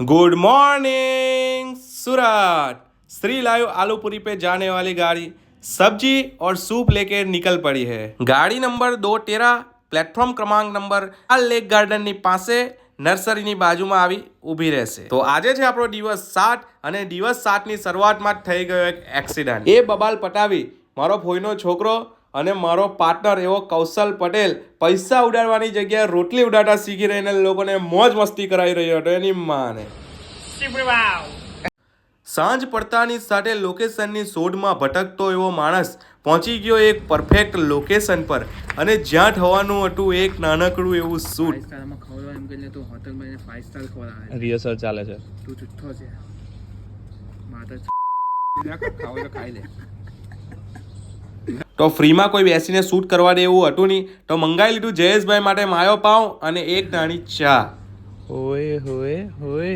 Good morning सूरत। Shri live आलूपुरी पे जाने वाली गाड़ी सब्जी और सूप लेके निकल पड़ी है। गाड़ी नंबर 213 પ્લેટફોર્મ ક્રમાંક નંબર આ લેક ગાર્ડનની પાસે નર્સરીની બાજુમાં આવી ઊભી રહેશે। તો આજે છે આપણો દિવસ 7 અને દિવસ 7ની શરૂઆતમાં જ થઈ ગયો એક એક્સિડન્ટ। એ બબાલ પટાવી મારો ફોઈનો છોકરો અને મારો પાર્ટનર એવો કૌશલ પટેલ પૈસા ઉડાડવાની જગ્યાએ રોટલી ઉડાડતા શીખી રહીને લોકોને મોજ મસ્તી કરાવી રહ્યો હતો એની માને। સાંજ પડતાની સાથે લોકેશનની શોધમાં ભટકતો એવો માણસ પહોંચી ગયો એક પરફેક્ટ લોકેશન પર અને જ્યાં થવાનું હતું એક નાનકડું એવું શૂટ। રિહર્સલ ચાલે છે। તું જુઠ્ઠો છે તો ફ્રીમાં કોઈ બેસીને શૂટ કરવા દે એવું હતું નહીં, તો મંગાવી લીધું જયેશભાઈ માટે માયો પાઉં અને એક નાની ચા। ઓય હોય હોય